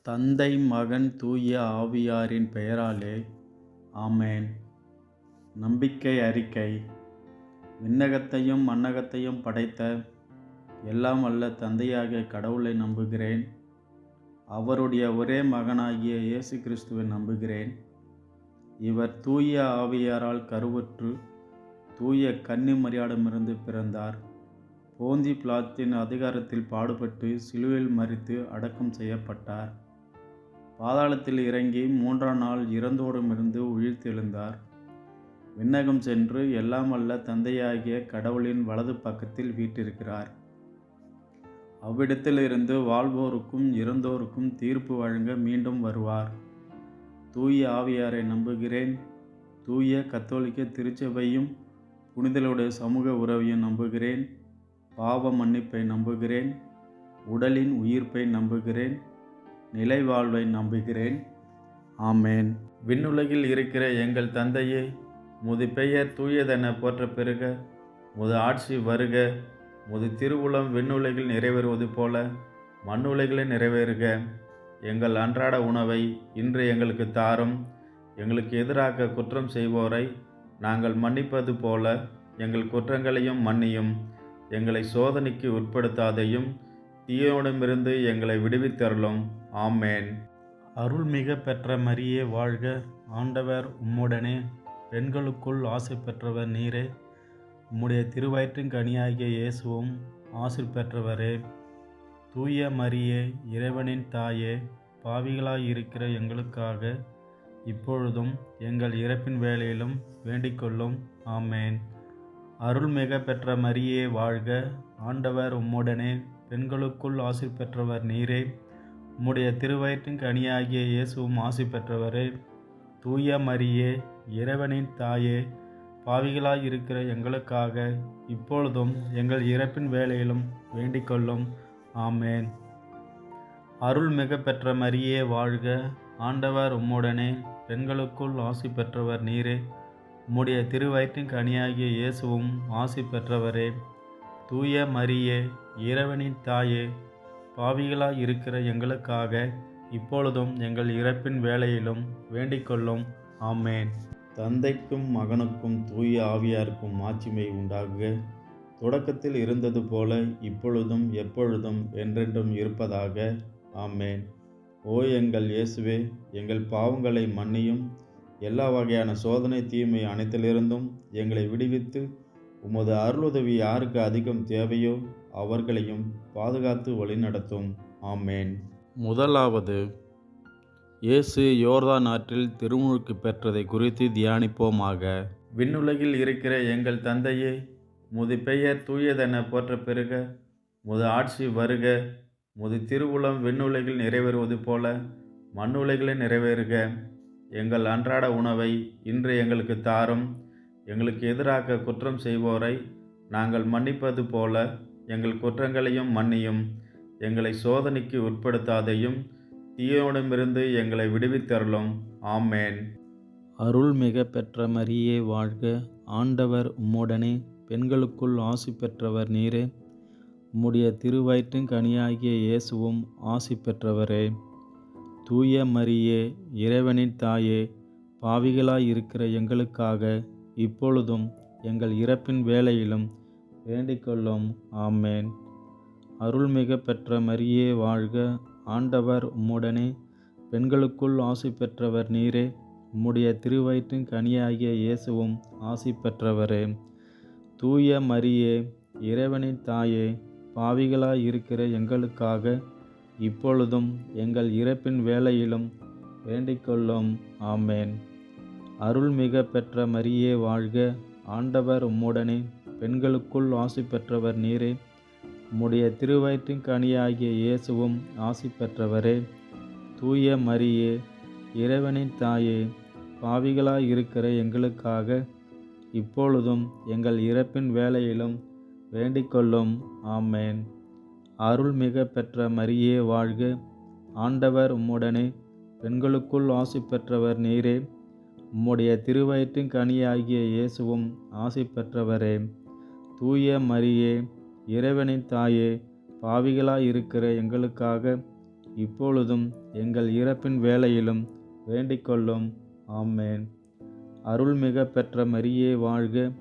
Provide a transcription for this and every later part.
தந்தை, மகன், தூய ஆவியாரின் பெயராலே ஆமென். நம்பிக்கை அறிக்கை. விண்ணகத்தையும் மண்ணகத்தையும் படைத்த எல்லாம் வல்ல தந்தையாகிய கடவுளை நம்புகிறேன். அவருடைய ஒரே மகனாகிய இயேசு கிறிஸ்துவை நம்புகிறேன். இவர் தூய ஆவியாரால் கருவுற்று தூய கன்னிமரியாளிடமிருந்து பிறந்தார். போந்தி பிலாத்தின் அதிகாரத்தில் பாடுபட்டு சிலுவையில் மரித்து அடக்கம் செய்யப்பட்டார். பாதாளத்தில் இறங்கி 3ஆம் நாள் இறந்தோரிடமிருந்து உயிர்த்தெழுந்தார். விண்ணகம் சென்று எல்லாம் வல்ல தந்தையாகிய கடவுளின் வலது பக்கத்தில் வீற்றிருக்கிறார். அவ்விடத்திலிருந்து வாழ்வோருக்கும் இறந்தோருக்கும் தீர்ப்பு வழங்க மீண்டும் வருவார். தூய ஆவியாரை நம்புகிறேன். தூய கத்தோலிக்க திருச்சபையும் புனிதர்களுடைய சமூக உறவையும் நம்புகிறேன். பாவ மன்னிப்பை நம்புகிறேன். உடலின் உயிர்ப்பை நம்புகிறேன். நிலை வாழ்வை நம்புகிறேன். ஆமென். விண்ணுலகில் இருக்கிற எங்கள் தந்தையே, உமது பெயர் தூயதென போற்ற பெறுக. உமது ஆட்சி வருக. உமது திருவுளம் விண்ணுலகில் நிறைவேறுவது போல மண்ணுலகில் நிறைவேறுக. எங்கள் அன்றாட உணவை இன்று எங்களுக்கு தாரும். எங்களுக்கு எதிராக குற்றம் செய்வோரை நாங்கள் மன்னிப்பது போல எங்கள் குற்றங்களையும் மன்னியும். எங்களை சோதனைக்கு உட்படுத்தாதையும் தீயோனிடமிருந்து எங்களை விடுவித்தருளும். ஆமென். அருள்மிக பெற்ற மரியே வாழ்க. ஆண்டவர் உம்முடனே, பெண்களுக்குள் ஆசி பெற்றவர் நீரே. உம்முடைய திருவயிற்றின் கனியாகிய இயேசுவும் ஆசி பெற்றவரே. தூய மரியே, இறைவனின் தாயே, பாவிகளாயிருக்கிற எங்களுக்காக இப்பொழுதும் எங்கள் இறப்பின் வேளையிலும் வேண்டிக்கொள்ளும். ஆமென். அருள்மிக பெற்ற மரியே வாழ்க. ஆண்டவர் உம்முடனே, பெண்களுக்குள் ஆசி பெற்றவர் நீரே. உம்முடைய திருவயிற்றின் கனியாகிய இயேசுவும் ஆசி பெற்றவரே. தூய மரியே, இறைவனின் தாயே, பாவிகளாயிருக்கிற எங்களுக்காக இப்பொழுதும் எங்கள் இறப்பின் வேளையிலும் வேண்டிக்கொள்ளும். ஆமென். அருள்மிக பெற்ற மரியே வாழ்க. ஆண்டவர் உம்முடனே, பெண்களுக்குள் ஆசி பெற்றவர் நீரே. உம்முடைய திருவயிற்றின் கனியாகிய இயேசுவும் ஆசி பெற்றவரே. தூய மரியே, இறைவனின் தாயே, பாவிகளாயிருக்கிற எங்களுக்காக இப்பொழுதும் எங்கள் இறப்பின் வேளையிலும் வேண்டிக்கொள்ளும். ஆமென். தந்தைக்கும் மகனுக்கும் தூய ஆவியாருக்கும் மாட்சிமை உண்டாகுக. தொடக்கத்தில் இருந்தது போல இப்பொழுதும் எப்பொழுதும் என்றென்றும் இருப்பதாக. ஆமென். ஓ எங்கள் இயேசுவே, எங்கள் பாவங்களை மன்னியும். எல்லா வகையான சோதனை தீமை அனைத்திலிருந்தும் எங்களை விடுவித்து உமது அருளுதவி யாருக்கு அதிகம் தேவையோ அவர்களையும் பாதுகாத்து வழிநடத்தும். ஆமென். முதலாவது, இயேசு யோர்தான் ஆற்றில் திருமுழுக்கு பெற்றதை குறித்து தியானிப்போமாக. விண்ணுலகில் இருக்கிற எங்கள் தந்தையே, உமது பெயர் தூயதென போற்ற பெறுக. உமது ஆட்சி வருக. உமது திருவுளம் விண்ணுலகில் நிறைவேறுவது போல மண்ணுலகில் நிறைவேறுக. எங்கள் அன்றாட உணவை இன்று எங்களுக்கு தாரும். எங்களுக்கு எதிராக குற்றம் செய்வோரை நாங்கள் மன்னிப்பது போல எங்கள் குற்றங்களையும் மன்னியும். எங்களை சோதனைக்கு உட்படுத்தாதையும் தீயோனிடமிருந்து எங்களை விடுவித்தருளும். ஆமென். அருள்மிக பெற்ற மரியே வாழ்க. ஆண்டவர் உம்முடனே, பெண்களுக்குள் ஆசி பெற்றவர் நீரே. உம்முடைய திருவயிற்றின் கனியாகிய இயேசுவும் ஆசி பெற்றவரே. தூய மரியே, இறைவனின் தாயே, பாவிகளாயிருக்கிற எங்களுக்காக இப்பொழுதும் எங்கள் இறப்பின் வேளையிலும் வேண்டிக்கொள்ளும். ஆமென். அருள்மிக பெற்ற மரியே வாழ்க. ஆண்டவர் உம்முடனே, பெண்களுக்குள் ஆசி பெற்றவர் நீரே. உம்முடைய திருவயிற்றின் கனியாகிய இயேசுவும் ஆசி பெற்றவரே. தூய மரியே, இறைவனின் தாயே, பாவிகளாயிருக்கிற எங்களுக்காக இப்பொழுதும் எங்கள் இறப்பின் வேளையிலும் வேண்டிக்கொள்ளும். ஆமென். அருள்மிக பெற்ற மரியே வாழ்க. ஆண்டவர் உம்முடனே, பெண்களுக்குள் ஆசி பெற்றவர் நீரே. உம்முடைய திருவயிற்றின் கனியாகிய இயேசுவும் ஆசி பெற்றவரே. தூய மரியே, இறைவனின் தாயே, பாவிகளாயிருக்கிற எங்களுக்காக இப்பொழுதும் எங்கள் இறப்பின் வேளையிலும் வேண்டிக்கொள்ளும். ஆமென். அருள்மிக பெற்ற மரியே வாழ்க. ஆண்டவர் உம்முடனே, பெண்களுக்குள் ஆசி பெற்றவர் நீரே. உம்முடைய திருவயிற்றின் கனியாகிய இயேசுவும் ஆசி பெற்றவரே. தூய மரியே, இறைவனின் தாயே, பாவிகளாயிருக்கிற எங்களுக்காக இப்பொழுதும் எங்கள் இறப்பின் வேளையிலும் வேண்டிக்கொள்ளும். ஆமேன். அருள்மிக பெற்ற மரியே வாழ்க.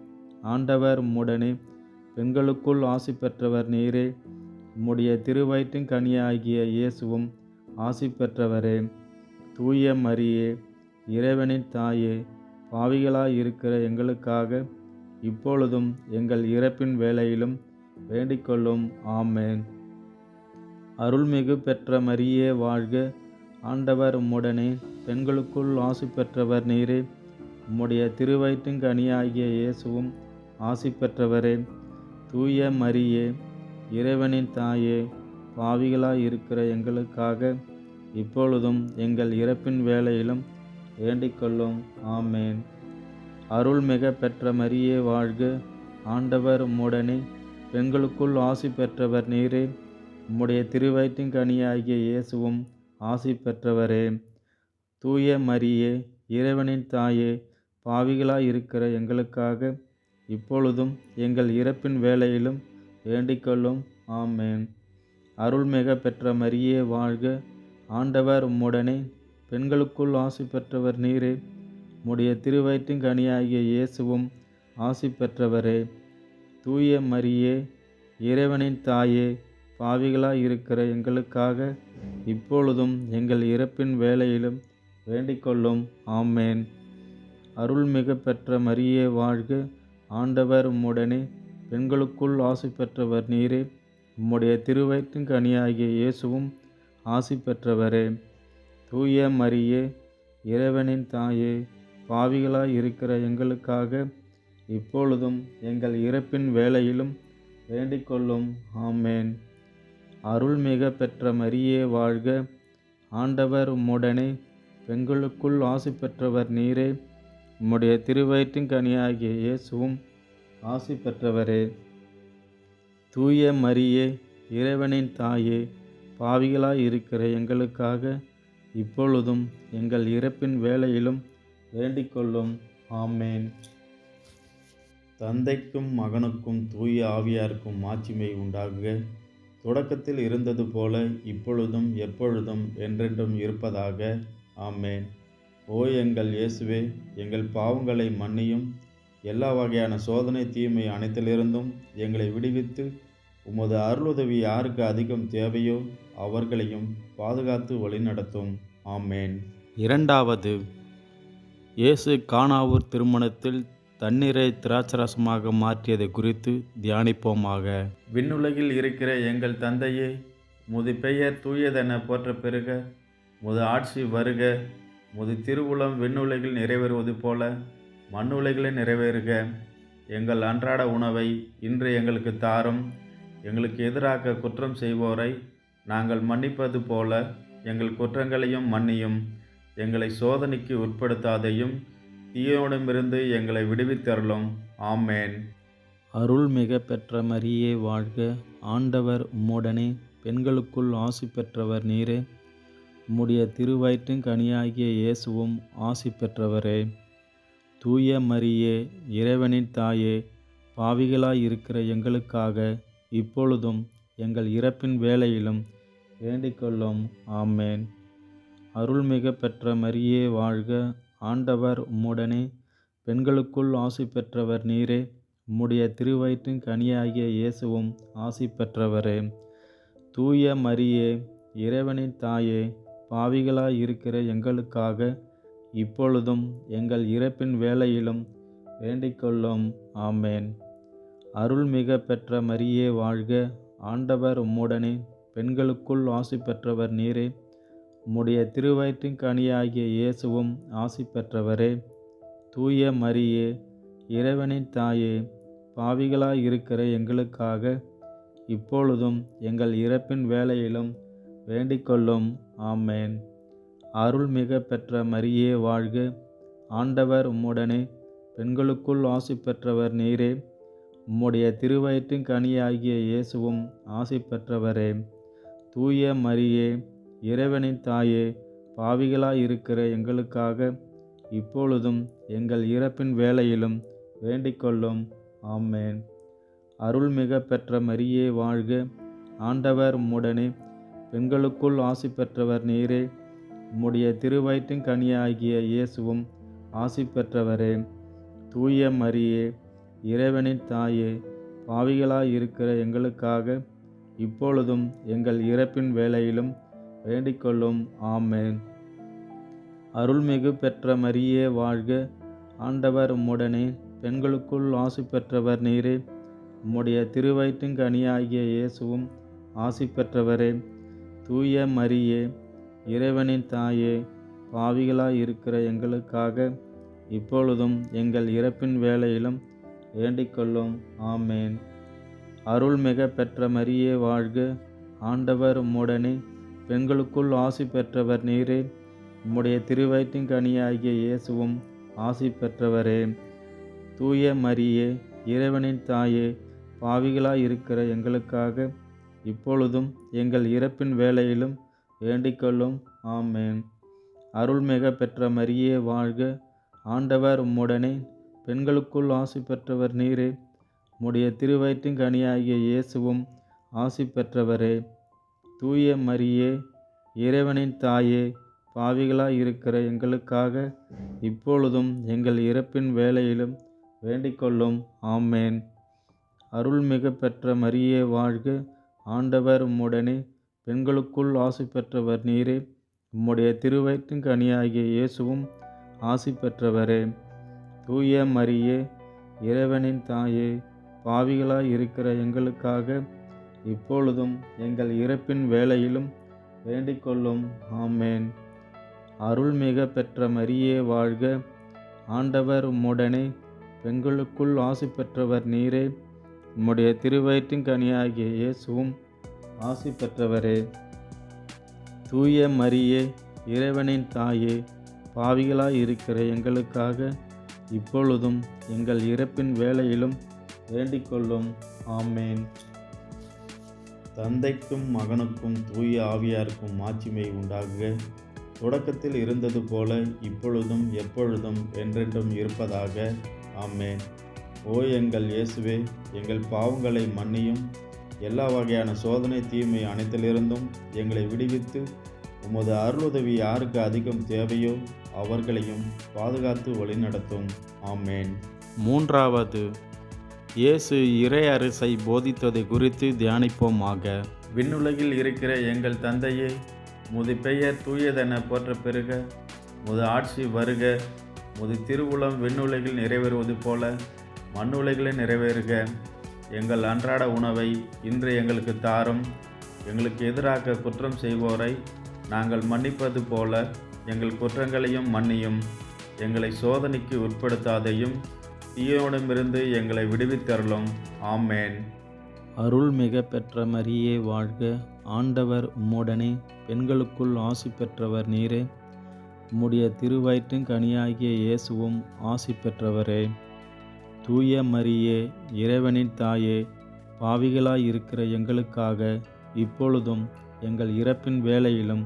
ஆண்டவர் உம்முடனே, பெண்களுக்குள் ஆசி பெற்றவர் நீரே. உம்முடைய திருவயிற்றின் கனியாகிய இயேசுவும் ஆசி பெற்றவரே. தூய மரியே, இறைவனின் தாயே, பாவிகளாயிருக்கிற எங்களுக்காக இப்பொழுதும் எங்கள் இறப்பின் வேளையிலும் வேண்டிக்கொள்ளும். ஆமேன். அருள்மிகு பெற்ற மரியே வாழ்க. ஆண்டவர் உம்முடனே, பெண்களுக்குள் ஆசி பெற்றவர் நீரே. உம்முடைய திருவயிற்றின் கனியாகிய இயேசுவும் ஆசி பெற்றவரே. தூய மரியே, இறைவனின் தாயே, பாவிகளாயிருக்கிற எங்களுக்காக இப்பொழுதும் எங்கள் இறப்பின் வேளையிலும் வேண்டிக்கொள்ளும். ஆமேன். அருள்மிக பெற்ற மரியே வாழ்க. ஆண்டவர் உம்முடனே, பெண்களுக்குள் ஆசி பெற்றவர் நீரே. உம்முடைய திருவயிற்றின் கனியாகிய இயேசுவும் ஆசி பெற்றவரே. தூய மரியே, இறைவனின் தாயே, பாவிகளாயிருக்கிற எங்களுக்காக இப்பொழுதும் எங்கள் இறப்பின் வேளையிலும் வேண்டிக்கொள்ளும். ஆமேன். அருள்மிக பெற்ற மரியே வாழ்க. ஆண்டவர் உம்முடனே, பெண்களுக்குள் ஆசி பெற்றவர் நீரே. உம்முடைய திருவயிற்றின் கனியாகிய இயேசுவும் ஆசி பெற்றவரே. தூய மரியே, இறைவனின் தாயே, பாவிகளாயிருக்கிற எங்களுக்காக இப்பொழுதும் எங்கள் இறப்பின் வேளையிலும் வேண்டிக்கொள்ளும். ஆமேன். அருள்மிக பெற்ற மரியே வாழ்க. ஆண்டவர் உம்முடனே, பெண்களுக்குள் ஆசி பெற்றவர் நீரே. உம்முடைய திருவயிற்றின் கனியாகிய இயேசுவும் ஆசி பெற்றவரே. தூய மரியே, இறைவனின் தாயே, பாவிகளாயிருக்கிற எங்களுக்காக இப்பொழுதும் எங்கள் இறப்பின் வேளையிலும் வேண்டிக்கொள்ளும். ஆமேன். அருள்மிக பெற்ற மரியே வாழ்க. ஆண்டவர் உம்முடனே, பெண்களுக்குள் ஆசி பெற்றவர் நீரே. உம்முடைய திருவயிற்றின் கனியாகிய இயேசுவும் ஆசி பெற்றவரே. தூய மரியே, இறைவனின் தாயே, பாவிகளாயிருக்கிற எங்களுக்காக இப்பொழுதும் எங்கள் இறப்பின் வேளையிலும் வேண்டிக்கொள்ளும். ஆமேன். தந்தைக்கும் மகனுக்கும் தூய ஆவியாருக்கும் மாட்சிமை உண்டாகுக. தொடக்கத்தில் இருந்தது போல இப்பொழுதும் எப்பொழுதும் என்றென்றும் இருப்பதாக. ஆமேன். ஓ எங்கள் இயேசுவே, எங்கள் பாவங்களை மன்னியும். எல்லா வகையான சோதனை தீமை அனைத்திலிருந்தும் எங்களை விடுவித்து உமது அருளுதவி யாருக்கு அதிகம் தேவையோ அவர்களையும் பாதுகாத்து வழிநடத்தும். ஆமேன். இரண்டாவது, இயேசு கானாவூர் திருமணத்தில் தண்ணீரை திராட்சரசமாக மாற்றியதை குறித்து தியானிப்போமாக. விண்ணுலகில் இருக்கிற எங்கள் தந்தையே, உமது பெயர் தூயதென போற்ற பெறுக. உமது ஆட்சி வருக. உமது திருவுளம் விண்ணுலகில் நிறைவேறுவது போல மண்ணுலகில் நிறைவேறுக. எங்கள் அன்றாட உணவை இன்று எங்களுக்கு தாரும். எங்களுக்கு எதிராக குற்றம் செய்வோரை நாங்கள் மன்னிப்பது போல எங்கள் குற்றங்களையும் மன்னியும். எங்களை சோதனைக்கு உட்படுத்தாதையும் தீயோனிடமிருந்து எங்களை விடுவித்தருளும். ஆமேன். அருள்மிக பெற்ற மரியே வாழ்க. ஆண்டவர் உம்முடனே, பெண்களுக்குள் ஆசி பெற்றவர் நீரே. உம்முடைய திருவயிற்றின் கனியாகிய இயேசுவும் ஆசி பெற்றவரே. தூய மரியே, இறைவனின் தாயே, பாவிகளாயிருக்கிற எங்களுக்காக இப்பொழுதும் எங்கள் இறப்பின் வேளையிலும் வேண்டிக்கொள்ளும். ஆமேன். அருள்மிக பெற்ற மரியே வாழ்க. ஆண்டவர் உம்முடனே, பெண்களுக்குள் ஆசி பெற்றவர் நீரே. உம்முடைய திருவயிற்றின் கனியாகிய இயேசுவும் ஆசி பெற்றவரே. தூய மரியே, இறைவனின் தாயே, பாவிகளாயிருக்கிற எங்களுக்காக இப்பொழுதும் எங்கள் இறப்பின் வேளையிலும் வேண்டிக்கொள்ளும். ஆமேன். அருள்மிக பெற்ற மரியே வாழ்க. ஆண்டவர் உம்முடனே, பெண்களுக்குள் ஆசி பெற்றவர் நீரே. உம்முடைய திருவயிற்றின் கனியாகிய இயேசுவும் ஆசி பெற்றவரே. தூய மரியே, இறைவனின் தாயே, பாவிகளாயிருக்கிற எங்களுக்காக இப்பொழுதும் எங்கள் இறப்பின் வேளையிலும் வேண்டிக்கொள்ளும். ஆமேன். அருள்மிக பெற்ற மரியே வாழ்க. ஆண்டவர் உம்முடனே, பெண்களுக்குள் ஆசி பெற்றவர் நீரே. உம்முடைய திருவயிற்றின் கனியாகிய இயேசுவும் ஆசி பெற்றவரே. தூய மரியே, இறைவனின் தாயே, பாவிகளாயிருக்கிற எங்களுக்காக இப்பொழுதும் எங்கள் இறப்பின் வேளையிலும் வேண்டிக்கொள்ளும். ஆமேன். அருள்மிக பெற்ற மரியே வாழ்க. ஆண்டவர் உம்முடனே, பெண்களுக்குள் ஆசி பெற்றவர் நீரே. உம்முடைய திருவயிற்றின் கனியாகிய இயேசுவும் ஆசி பெற்றவரே. தூய மரியே, இறைவனின் தாயே, பாவிகளாய் இருக்கிற எங்களுக்காக இப்பொழுதும் எங்கள் இறப்பின் வேளையிலும் வேண்டிக்கொள்ளும். ஆமேன். அருள்மிகு பெற்ற மரியே வாழ்க. ஆண்டவர் உம்முடனே, பெண்களுக்குள் ஆசி பெற்றவர் நீரே. உம்முடைய திருவயிற்றின் கனியாகிய இயேசுவும் ஆசி பெற்றவரே. தூய மரியே, இறைவனின் தாயே, பாவிகளாய் இருக்கிற எங்களுக்காக இப்பொழுதும் எங்கள் இறப்பின் வேளையிலும் வேண்டிக்கொள்ளும். ஆமேன். அருள்மிக பெற்ற மரியே வாழ்க. ஆண்டவர் உம்முடனே, பெண்களுக்குள் ஆசி பெற்றவர் நீரே. உம்முடைய திருவயிற்றின் கனியாகிய இயேசுவும் ஆசி பெற்றவரே. தூய மரியே, இறைவனின் தாயே, பாவிகளாய் இருக்கிற எங்களுக்காக இப்பொழுதும் எங்கள் இறப்பின் வேளையிலும் வேண்டிக்கொள்ளும். ஆமேன். அருள்மிக பெற்ற மரியே வாழ்க. ஆண்டவர் உம்முடனே, பெண்களுக்குள் ஆசி பெற்றவர் நீரே. உம்முடைய திருவயிற்றின் கனியாகிய இயேசுவும் ஆசி பெற்றவரே. தூய மரியே, இறைவனின் தாயே, பாவிகளாய் இருக்கிற எங்களுக்காக இப்பொழுதும் எங்கள் இறப்பின் வேளையிலும் வேண்டிக்கொள்ளும். ஆமேன். அருள்மிக பெற்ற மரியே வாழ்க. ஆண்டவர் உம்முடனே, பெண்களுக்குள் ஆசி பெற்றவர் நீரே. உம்முடைய திருவயிற்றின் கனியாகிய இயேசுவும் ஆசி பெற்றவரே. தூய மரியே, இறைவனின் தாயே, பாவிகளாய் இருக்கிற எங்களுக்காக இப்பொழுதும் எங்கள் இறப்பின் வேளையிலும் வேண்டிக்கொள்ளும். ஆமேன். அருள்மிக பெற்ற மரியே வாழ்க. ஆண்டவர் உம்முடனே, பெண்களுக்குள் ஆசி பெற்றவர் நீரே. உம்முடைய திருவயிற்றின் கனியாகிய இயேசுவும் ஆசி பெற்றவரே. தூய மரியே, இறைவனின் தாயே, பாவிகளாய் இருக்கிற எங்களுக்காக இப்பொழுதும் எங்கள் இறப்பின் வேளையிலும் வேண்டிக்கொள்ளும். ஆமேன். தந்தைக்கும் மகனுக்கும் தூய ஆவியாருக்கும் மாட்சிமை உண்டாகுக. தொடக்கத்தில் இருந்தது போல இப்பொழுதும் எப்பொழுதும் என்றென்றும் இருப்பதாக. ஆமேன். ஓ எங்கள் இயேசுவே, எங்கள் பாவங்களை மன்னியும். எல்லா வகையான சோதனை தீமை அனைத்திலிருந்தும் எங்களை விடுவித்து உமது அருளுதவி யாருக்கு அதிகம் தேவையோ அவர்களையும் பாதுகாத்து வழிநடத்தும். ஆமேன். மூன்றாவது, இயேசு இறை அரசை போதித்ததை குறித்து தியானிப்போமாக. விண்ணுலகில் இருக்கிற எங்கள் தந்தையே, உமது பெயர் தூயதென போற்ற பெறுக. உமது ஆட்சி வருக. உமது திருவுளம் விண்ணுலகில் நிறைவேறுவது போல மண்ணுலகில் நிறைவேறுக. எங்கள் அன்றாட உணவை இன்று எங்களுக்கு தாரும். எங்களுக்கு எதிராக குற்றம் செய்வோரை நாங்கள் மன்னிப்பது போல எங்கள் குற்றங்களையும் மன்னியும். எங்களை சோதனைக்கு உட்படுத்தாதையும் தீயோனிடமிருந்து எங்களை விடுவித்தருளும். ஆமேன். அருள்மிக பெற்ற மரியே வாழ்க. ஆண்டவர் உம்முடனே, பெண்களுக்குள் ஆசி பெற்றவர் நீரே. உம்முடைய திருவயிற்றின் கனியாகிய இயேசுவும் ஆசி பெற்றவரே. தூய மரியே, இறைவனின் தாயே, பாவிகளாய் இருக்கிற எங்களுக்காக இப்பொழுதும் எங்கள் இறப்பின் வேளையிலும்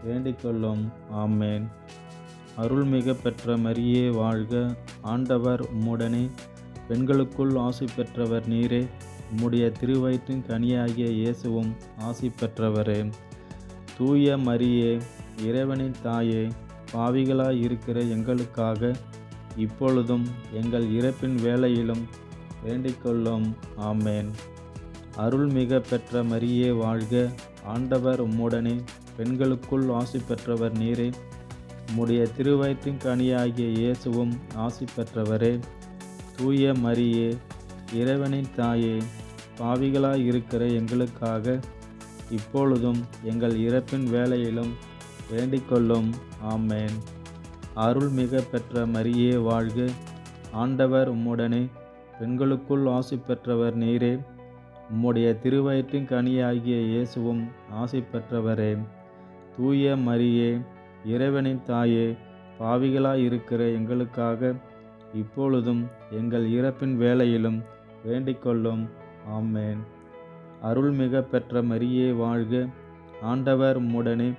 வேண்டிக்கொள்ளும். ஆமேன். அருள்மிக பெற்ற மரியே வாழ்க. ஆண்டவர் உம்முடனே, பெண்களுக்குள் ஆசி பெற்றவர் நீரே. உம்முடைய திருவயிற்றின் கனியாகிய இயேசுவும் ஆசி பெற்றவரே. தூய மரியே, இறைவனின் தாயே, பாவிகளாய் இருக்கிற எங்களுக்காக இப்பொழுதும் எங்கள் இறப்பின் வேளையிலும் வேண்டிக்கொள்ளும். ஆமேன். அருள்மிக பெற்ற மரியே வாழ்க. ஆண்டவர் உம்முடனே, பெண்களுக்குள் ஆசி பெற்றவர் நீரே. உம்முடைய திருவயிற்றின் கனியாகிய இயேசுவும் ஆசி பெற்றவரே. தூய மரியே, இறைவனின் தாயே, பாவிகளாய் இருக்கிற எங்களுக்காக இப்பொழுதும் எங்கள் இறப்பின் வேளையிலும் வேண்டிக்கொள்ளும். ஆமேன். அருள்மிக பெற்ற மரியே வாழ்க. ஆண்டவர் உம்முடனே, பெண்களுக்குள் ஆசி பெற்றவர் நீரே. உம்முடைய திருவயிற்றின் கனியாகிய இயேசுவும் ஆசி பெற்றவரே. தூய மரியே, இறைவனின் தாயே, பாவிகளாய் இருக்கிற எங்களுக்காக இப்பொழுதும் எங்கள் இறப்பின் வேளையிலும் வேண்டிக்கொள்ளும். ஆமேன். அருள்மிக பெற்ற மரியே வாழ்க. ஆண்டவர் உம்முடனே,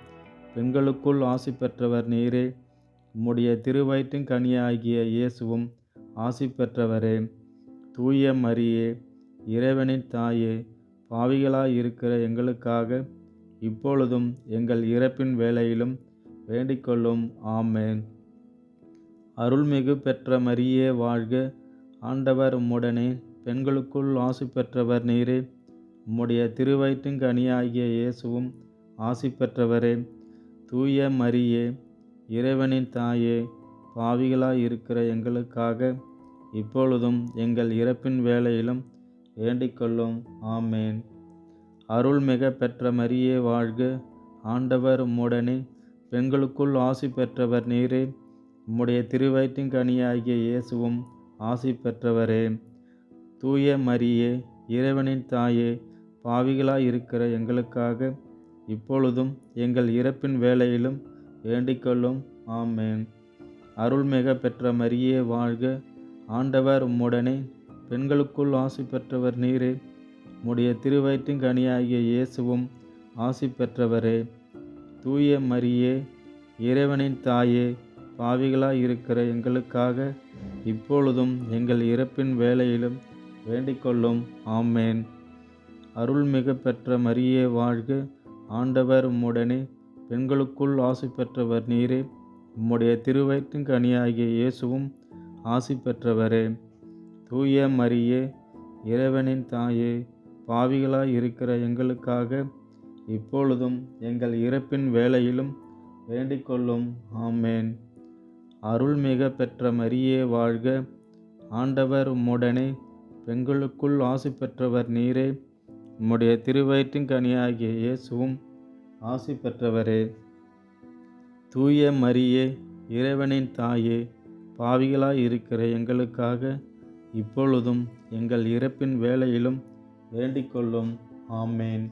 பெண்களுக்குள் ஆசி பெற்றவர் நீரே. உம்முடைய திருவயிற்றின் கனியாகிய இயேசுவும் ஆசி பெற்றவரே. தூய மரியே, இறைவனின் தாயே, பாவிகளாய் இருக்கிற எங்களுக்காக இப்பொழுதும் எங்கள் இறப்பின் வேளையிலும் வேண்டிக்கொள்ளும். ஆமேன். அருள்மிகு பெற்ற மரியே வாழ்க. ஆண்டவர் உம்முடனே, பெண்களுக்குள் ஆசி பெற்றவர் நீரே. உம்முடைய திருவயிற்றின் கனியாகிய இயேசுவும் ஆசி பெற்றவரே. தூய மரியே, இறைவனின் தாயே, பாவிகளாய் இருக்கிற எங்களுக்காக இப்பொழுதும் எங்கள் இறப்பின் வேளையிலும் வேண்டிக்கொள்ளும். ஆமேன். அருள்மிக பெற்ற மரியே வாழ்க. ஆண்டவர் உம்முடனே, பெண்களுக்குள் ஆசி பெற்றவர் நீரே. உம்முடைய திருவயிற்றின் கனியாகிய இயேசுவும் ஆசி பெற்றவரே. தூய மரியே, இறைவனின் தாயே, பாவிகளாய் இருக்கிற எங்களுக்காக இப்பொழுதும் எங்கள் இறப்பின் வேளையிலும் வேண்டிக்கொள்ளும். ஆமேன். அருள்மிக பெற்ற மரியே வாழ்க. ஆண்டவர் உம்முடனே, பெண்களுக்குள் ஆசி பெற்றவர் நீரே. உம்முடைய திருவயிற்றின் கனியாகிய இயேசுவும் ஆசி பெற்றவரே. தூய மரியே, இறைவனின் தாயே, பாவிகளாய் இருக்கிற எங்களுக்காக இப்பொழுதும் எங்கள் இறப்பின் வேளையிலும் வேண்டிக்கொள்ளும். ஆமேன். அருள்மிகு பெற்ற மரியே வாழ்க. ஆண்டவர் உம்முடனே, பெண்களுக்குள் ஆசி பெற்றவர் நீரே. உம்முடைய திருவயிற்றின் கனியாகிய இயேசுவும் ஆசி பெற்றவரே. தூய மரியே, இறைவனின் தாயே, பாவிகளாய் இருக்கிற எங்களுக்காக இப்பொழுதும் எங்கள் இறப்பின் வேளையிலும் வேண்டிக்கொள்ளும். ஆமேன். அருள்மிக பெற்ற மரியே வாழ்க. ஆண்டவர் உம்முடனே, பெண்களுக்குள் ஆசி பெற்றவர் நீரே. உம்முடைய திருவயிற்றின் கனியாகிய இயேசுவும் ஆசி பெற்றவரே. தூய மரியே, இறைவனின் தாயே, பாவிகளாய் இருக்கிற எங்களுக்காக இப்பொழுதும் எங்கள் இறப்பின் வேளையிலும் வேண்டிக்கொள்ளும். ஆமேன்.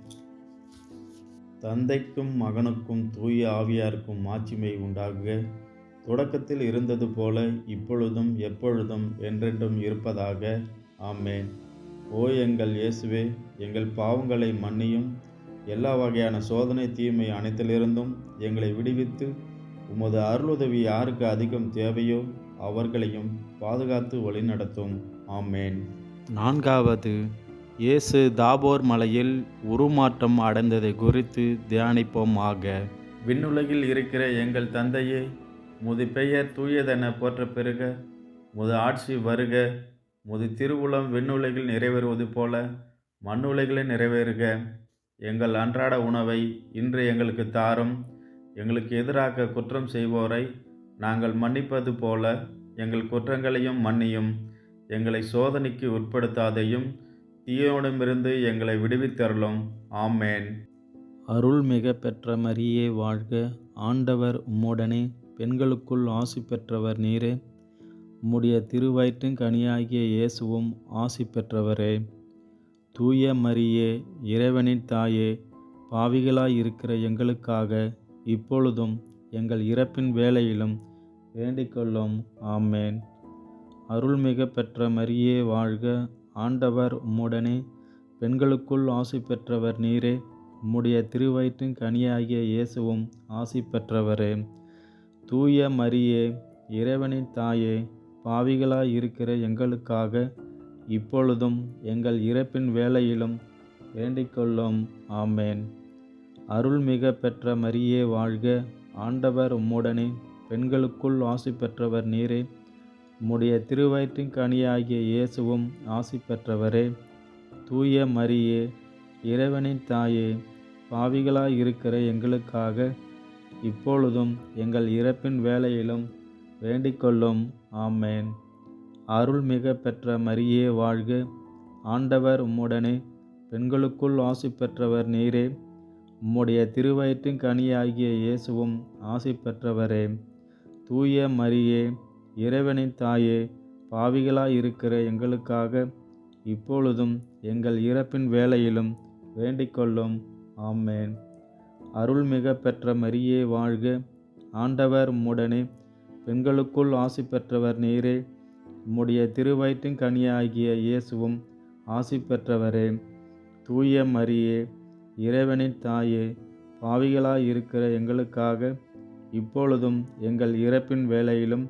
தந்தைக்கும் மகனுக்கும் தூய ஆவியாருக்கும் மாட்சிமை உண்டாகுக. தொடக்கத்தில் இருந்தது போல இப்பொழுதும் எப்பொழுதும் என்றென்றும் இருப்பதாக. ஆமேன். ஓ எங்கள் இயேசுவே, எங்கள் பாவங்களை மன்னியும். எல்லா வகையான சோதனை தீமை அனைத்திலிருந்தும் எங்களை விடுவித்து உமது அருளுதவி யாருக்கு அதிகம் தேவையோ அவர்களையும் பாதுகாத்து வழிநடத்தும். ஆமேன். நான்காவது, இயேசு தாபோர் மலையில் உருமாற்றம் அடைந்ததை குறித்து தியானிப்போமாக. விண்ணுலகில் இருக்கிற எங்கள் தந்தையே, உமது பெயர் தூயதென போற்ற பெறுக. உமது ஆட்சி வருக. உமது திருவுளம் விண்ணுலகில் நிறைவேறுவது போல மண்ணுலகில் நிறைவேறுக. எங்கள் அன்றாட உணவை இன்று எங்களுக்கு தாரும். எங்களுக்கு எதிராக குற்றம் செய்வோரை நாங்கள் மன்னிப்பது போல எங்கள் குற்றங்களையும் மன்னியும். எங்களை சோதனைக்கு உட்படுத்தாதையும் தீயோனிடமிருந்து எங்களை விடுவித்தருளும். ஆமேன். அருள்மிக பெற்ற மரியே வாழ்க. ஆண்டவர் உம்முடனே, பெண்களுக்குள் ஆசி பெற்றவர் நீரே. உம்முடைய திருவயிற்றின் கனியாகிய இயேசுவும் ஆசி பெற்றவரே. தூய மரியே, இறைவனின் தாயே, பாவிகளாய் இருக்கிற எங்களுக்காக இப்பொழுதும் எங்கள் இறப்பின் வேளையிலும் வேண்டிக்கொள்ளும். ஆமேன். அருள்மிக பெற்ற மரியே வாழ்க. ஆண்டவர் உம்முடனே, பெண்களுக்குள் ஆசி பெற்றவர் நீரே. உம்முடைய திருவயிற்றின் கனியாகிய இயேசுவும் ஆசி பெற்றவரே. தூய மரியே, இறைவனின் தாயே, பாவிகளாய் இருக்கிற எங்களுக்காக இப்பொழுதும் எங்கள் இறப்பின் வேளையிலும் வேண்டிக்கொள்ளும். ஆமேன். அருள்மிக பெற்ற மரியே வாழ்க. ஆண்டவர் உம்முடனே, பெண்களுக்குள் ஆசி பெற்றவர் நீரே. உம்முடைய திருவயிற்றின் கனியாகிய இயேசுவும் ஆசி பெற்றவரே. தூய மரியே, இறைவனின் தாயே, பாவிகளாய் இருக்கிற எங்களுக்காக இப்பொழுதும் எங்கள் இறப்பின் வேளையிலும் வேண்டிக்கொள்ளும். ஆமேன். அருள்மிக பெற்ற மரியே வாழ்க. ஆண்டவர் உம்முடனே, பெண்களுக்குள் ஆசி பெற்றவர் நீரே. உம்முடைய திருவயிற்றின் கனியாகிய இயேசுவும் ஆசி பெற்றவரே. தூய மரியே, இறைவனின் தாயே, பாவிகளாய் இருக்கிற எங்களுக்காக இப்பொழுதும் எங்கள் இறப்பின் வேளையிலும் வேண்டிக்கொள்ளும். ஆமேன். அருள்மிக பெற்ற மரியே வாழ்க. ஆண்டவர் உம்முடனே, பெண்களுக்குள் ஆசி பெற்றவர் நீரே. உம்முடைய திருவயிற்றின் கனியாகிய இயேசுவும் ஆசி பெற்றவரே. தூய மரியே, இறைவனின் தாயே, பாவிகளாய் இருக்கிற எங்களுக்காக இப்பொழுதும் எங்கள் இறப்பின் வேளையிலும்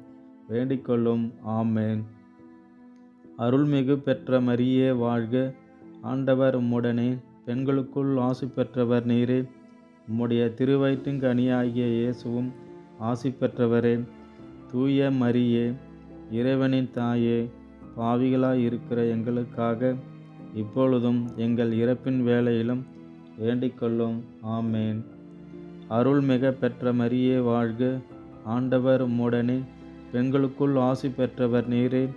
வேண்டிக்கொள்ளும். ஆமேன். அருள்மிகு பெற்ற மரியே வாழ்க. ஆண்டவர் உம்முடனே, பெண்களுக்குள் ஆசி பெற்றவர் நீரே. உம்முடைய திருவயிற்றின் கனியாகிய இயேசுவும் ஆசி பெற்றவரே. தூய மரியே, இறைவனின் தாயே, பாவிகளாய் இருக்கிற எங்களுக்காக இப்பொழுதும் எங்கள் இறப்பின் வேளையிலும் வேண்டிக்கொள்ளும். ஆமேன். அருள்மிக பெற்ற மரியே வாழ்க. ஆண்டவர் உம்முடனே, பெண்களுக்குள் ஆசி பெற்றவர் நீரே.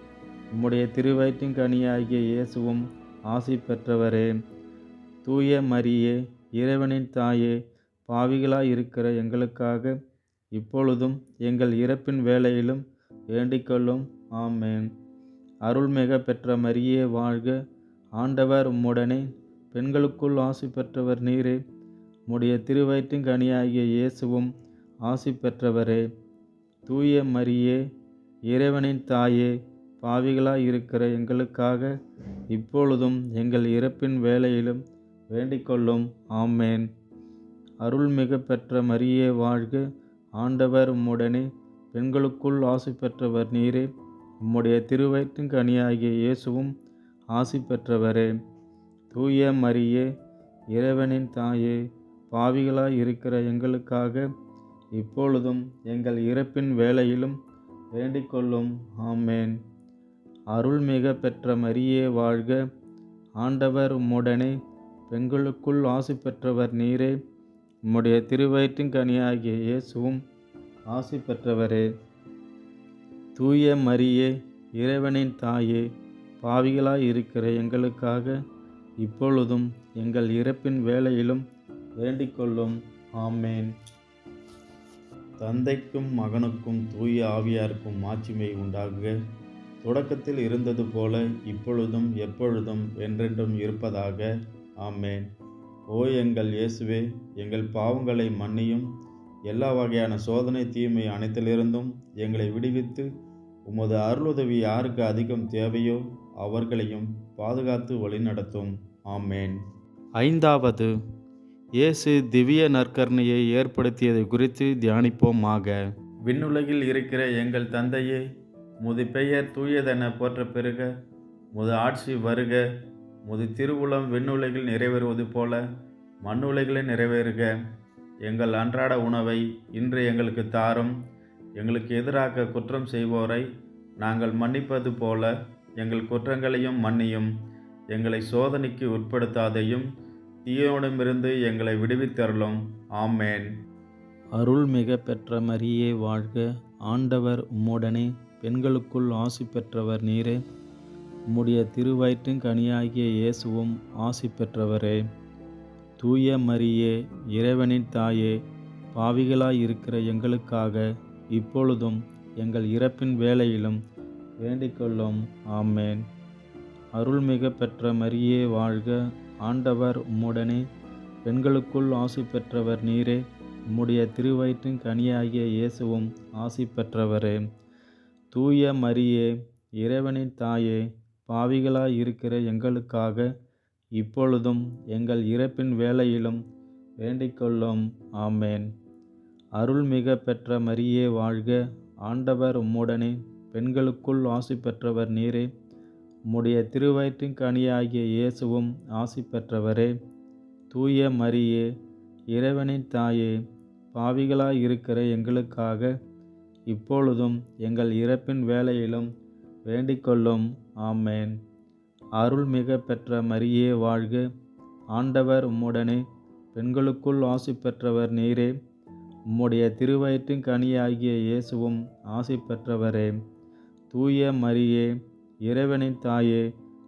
உம்முடைய திருவயிற்றின் கனியாகிய இயேசுவும் ஆசி பெற்றவரே. தூய மரியே, இறைவனின் தாயே, பாவிகளாய் இருக்கிற எங்களுக்காக இப்பொழுதும் எங்கள் இறப்பின் வேளையிலும் வேண்டிக்கொள்ளும். ஆமேன். அருள்மிக பெற்ற மரியே வாழ்க. ஆண்டவர் உம்முடனே, பெண்களுக்குள் ஆசி பெற்றவர் நீரே. உம்முடைய திருவயிற்றின் கனியாகிய இயேசுவும் ஆசி பெற்றவரே. தூய மரியே, இறைவனின் தாயே, பாவிகளாய் இருக்கிற எங்களுக்காக இப்பொழுதும் எங்கள் இறப்பின் வேளையிலும் வேண்டிக்கொள்ளும். ஆமேன். அருள்மிக பெற்ற மரியே வாழ்க. ஆண்டவர் உம்முடனே, பெண்களுக்குள் ஆசி பெற்றவர் நீரே. உம்முடைய திருவயிற்றின் கனியாகிய இயேசுவும் ஆசி பெற்றவரே. தூய மரியே, இறைவனின் தாயே, பாவிகளாய் இருக்கிற எங்களுக்காக இப்பொழுதும் எங்கள் இறப்பின் வேளையிலும் வேண்டிக்கொள்ளும். ஆமேன். அருள்மிக பெற்ற மரியே வாழ்க. ஆண்டவர் உம்முடனே, பெண்களுக்குள் ஆசி பெற்றவர் நீரே. உம்முடைய திருவயிற்றின் கனியாகிய இயேசுவும் ஆசி பெற்றவரே. தூய மரியே, இறைவனின் தாயே, பாவிகளாய் இருக்கிற எங்களுக்காக இப்பொழுதும் எங்கள் இறப்பின் வேளையிலும் வேண்டிக்கொள்ளும். ஆமேன். தந்தைக்கும் மகனுக்கும் தூய ஆவியாருக்கும் மாட்சிமை உண்டாகுக. தொடக்கத்தில் இருந்தது போல இப்பொழுதும் எப்பொழுதும் என்றென்றும் இருப்பதாக. ஆமேன். ஓ எங்கள் இயேசுவே, எங்கள் பாவங்களை மன்னியும். எல்லா வகையான சோதனை தீமை அனைத்திலிருந்தும் எங்களை விடுவித்து உமது அருளுதவி யாருக்கு அதிகம் தேவையோ அவர்களையும் பாதுகாத்து வழிநடத்தும். ஆமேன். ஐந்தாவது, இயேசு திவ்ய நற்கருணையை ஏற்படுத்தியது குறித்து தியானிப்போமாக. விண்ணுலகில் இருக்கிற எங்கள் தந்தையே, உமது பெயர் தூயதென போற்ற பெறுக. உமது ஆட்சி வருக. உமது திருவுளம் விண்ணுலகில் நிறைவேறுவது போல மண்ணுலகில் நிறைவேறுக. எங்கள் அன்றாட உணவை இன்று எங்களுக்கு தாரும். எங்களுக்கு எதிராக குற்றம் செய்வோரை நாங்கள் மன்னிப்பது போல எங்கள் குற்றங்களையும் மன்னியும். எங்களை சோதனைக்கு உட்படுத்தாதையும், தீயோனிடமிருந்து எங்களை விடுவித்தருளும். ஆமேன். அருள்மிக பெற்ற மரியே வாழ்க. ஆண்டவர் உம்முடனே, பெண்களுக்குள் ஆசி பெற்றவர் நீரே. உம்முடைய திருவயிற்றின் கனியாகிய இயேசுவும் ஆசி பெற்றவரே. தூய மரியே, இறைவனின் தாயே, பாவிகளாய் இருக்கிற எங்களுக்காக இப்பொழுதும் எங்கள் இறப்பின் வேளையிலும் வேண்டிக்கொள்ளும். ஆமேன். அருள்மிக பெற்ற மரியே வாழ்க. ஆண்டவர் உம்முடனே, பெண்களுக்குள் ஆசி பெற்றவர் நீரே. உம்முடைய திருவயிற்றின் கனியாகிய இயேசுவும் ஆசி பெற்றவரே. தூய மரியே, இறைவனின் தாயே, பாவிகளாய் இருக்கிற எங்களுக்காக இப்பொழுதும் எங்கள் இறப்பின் வேளையிலும் வேண்டிக்கொள்ளும். ஆமேன். அருள்மிக பெற்ற மரியே வாழ்க. ஆண்டவர் உம்முடனே, பெண்களுக்குள் ஆசி பெற்றவர் நீரே. உம்முடைய திருவயிற்றின் கனியாகிய இயேசுவும் ஆசி பெற்றவரே. தூய மரியே, இறைவனின் தாயே, பாவிகளாய் இருக்கிற எங்களுக்காக இப்பொழுதும் எங்கள் இறப்பின் வேளையிலும் வேண்டிக்கொள்ளும். ஆமேன். அருள்மிக பெற்ற மரியே வாழ்க. ஆண்டவர் உம்முடனே, பெண்களுக்குள் ஆசி பெற்றவர் நீரே. உம்முடைய திருவயிற்றின் கனியாகிய இயேசுவும் ஆசி பெற்றவரே. தூய மரியே, இறைவனின் தாயே,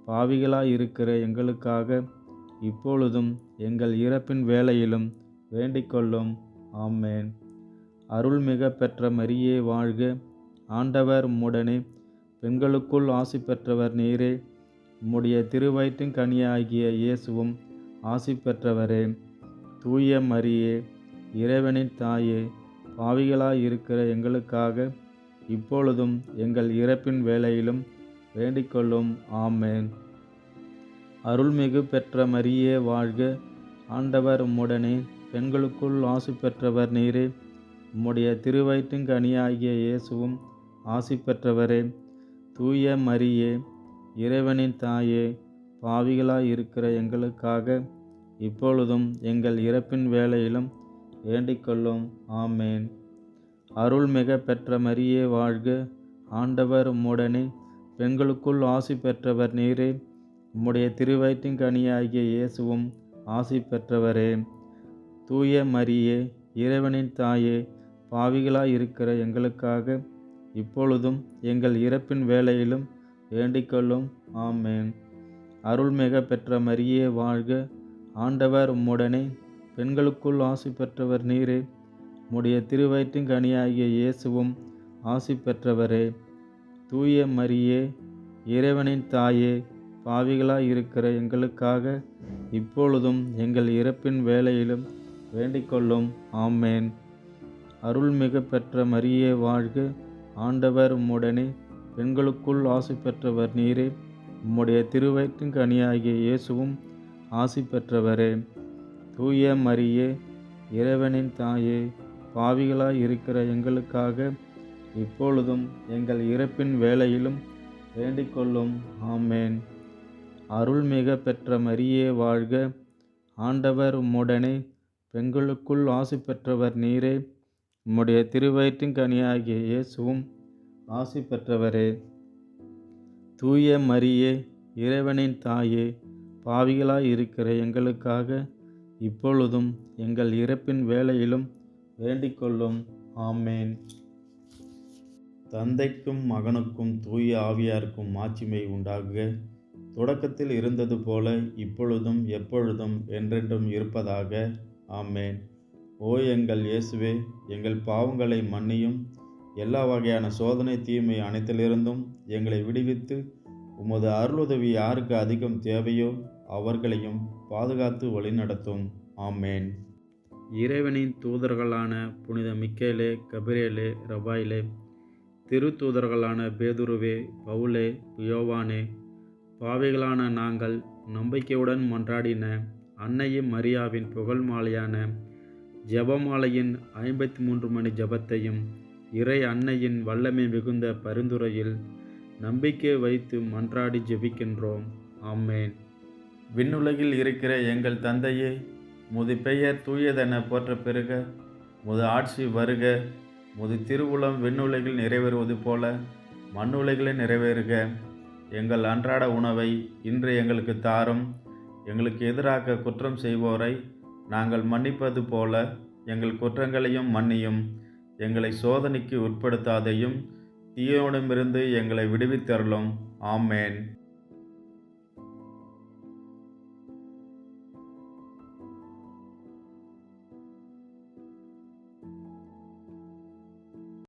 பாவிகளாய் இருக்கிற எங்களுக்காக இப்பொழுதும் எங்கள் இறப்பின் வேளையிலும் வேண்டிக்கொள்ளும். ஆமேன். அருள்மிக பெற்ற மரியே வாழ்க. ஆண்டவர் உம்முடனே, பெண்களுக்குள் ஆசி பெற்றவர் நீரே. உம்முடைய திருவயிற்றின் கனியாகிய இயேசுவும் ஆசி பெற்றவரே. தூய மரியே, இறைவனின் தாயே, பாவிகளாய் இருக்கிற எங்களுக்காக இப்பொழுதும் எங்கள் இறப்பின் வேளையிலும் வேண்டிக்கொள்ளும். ஆமேன். அருள்மிகு பெற்ற மரியே வாழ்க. ஆண்டவர் உம்முடனே, பெண்களுக்குள் ஆசி பெற்றவர் நீரே. உம்முடைய திருவயிற்றின் கனியாகிய இயேசுவும் ஆசி பெற்றவரே. தூய மரியே, இறைவனின் தாயே, பாவிகளாய் இருக்கிற எங்களுக்காக இப்பொழுதும் எங்கள் இறப்பின் வேளையிலும் வேண்டிக்கொள்ளும். ஆமேன். அருள்மிக பெற்ற மரியே வாழ்க, ஆண்டவர் உம்முடனே, பெண்களுக்குள் ஆசி பெற்றவர் நீரே. உம்முடைய திருவயிற்றின் கனியாகிய இயேசுவும் ஆசி பெற்றவரே. தூய மரியே, இறைவனின் தாயே, பாவிகளாய் இருக்கிற எங்களுக்காக இப்பொழுதும் எங்கள் இறப்பின் வேளையிலும் வேண்டிக்கொள்ளும். ஆமேன். அருள்மிக பெற்ற மரியே வாழ்க, ஆண்டவர் உம்முடனே, பெண்களுக்குள் ஆசி பெற்றவர் நீரே. உம்முடைய திருவயிற்றின் கனியாகிய இயேசுவும் ஆசி பெற்றவரே. தூய மரியே, இறைவனின் தாயே, பாவிகளாய் இருக்கிற எங்களுக்காக இப்பொழுதும் எங்கள் இறப்பின் வேளையிலும் வேண்டிக்கொள்ளும். ஆமேன். அருள்மிகு பெற்ற மரியே வாழ்க, ஆண்டவர் உம்முடனே, பெண்களுக்குள் ஆசி பெற்றவர் நீரே. உம்முடைய திருவயிற்றின் கனியாகிய இயேசுவும் ஆசி பெற்றவரே. தூய மரியே, இறைவனின் தாயே, பாவிகளாய் இருக்கிற எங்களுக்காக இப்பொழுதும் எங்கள் இறப்பின் வேளையிலும் வேண்டிக்கொள்ளும். ஆமேன். அருள்மிக பெற்ற மரியே வாழ்க, ஆண்டவர் உம்முடனே, பெண்களுக்குள் ஆசி பெற்றவர் நீரே. உம்முடைய திருவயிற்றின் கனியாகிய இயேசுவும் ஆசி பெற்றவரே. தூய மரியே, இறைவனின் தாயே, பாவிகளாய் இருக்கிற எங்களுக்காக இப்பொழுதும் எங்கள் இறப்பின் வேளையிலும் வேண்டிக்கொள்ளும். ஆமேன். தந்தைக்கும் மகனுக்கும் தூய ஆவியாருக்கும் மாட்சிமை உண்டாகுக. தொடக்கத்தில் இருந்தது போல இப்பொழுதும் எப்பொழுதும் என்றென்றும் இருப்பதாக. ஆமேன். ஓ எங்கள் இயேசுவே, எங்கள் பாவங்களை மன்னியும். எல்லா வகையான சோதனை தீமை அனைத்திலிருந்தும் எங்களை விடுவித்து உமது அருளுதவி யாருக்கு அதிகம் தேவையோ அவர்களையும் பாதுகாத்து வழிநடத்தும். ஆமேன். இறைவனின் தூதர்களான புனித மிக்கேலே, கபிரேலே, ரபாயிலே, திருத்தூதர்களான பேதுருவே, பவுலே, யோவானே, பாவிகளான நாங்கள் நம்பிக்கையுடன் மன்றாடின அன்னையும் மரியாவின் புகழ் மாலையான ஜெபமாலையின் 53 மணி ஜெபத்தையும் இறை அன்னையின் வல்லமை மிகுந்த பரிந்துரையில் நம்பிக்கை வைத்து மன்றாடி ஜெபிக்கின்றோம். ஆமேன். விண்ணுலகில் இருக்கிற எங்கள் தந்தையே, முது பெயர் தூயதென போற்ற பெறுக. முது ஆட்சி வருக. முது திருவுளம் விண்ணுலகில் நிறைவேறுவது போல மண்ணுலகில் நிறைவேறுக. எங்கள் அன்றாட உணவை இன்று எங்களுக்கு தாரும். எங்களுக்கு எதிராக குற்றம் செய்வோரை நாங்கள் மன்னிப்பது போல எங்கள் குற்றங்களையும் மன்னியும். எங்களை சோதனைக்கு உட்படுத்தாதையும், தீயோனிடமிருந்து எங்களை விடுவித்தருளும். ஆமேன்.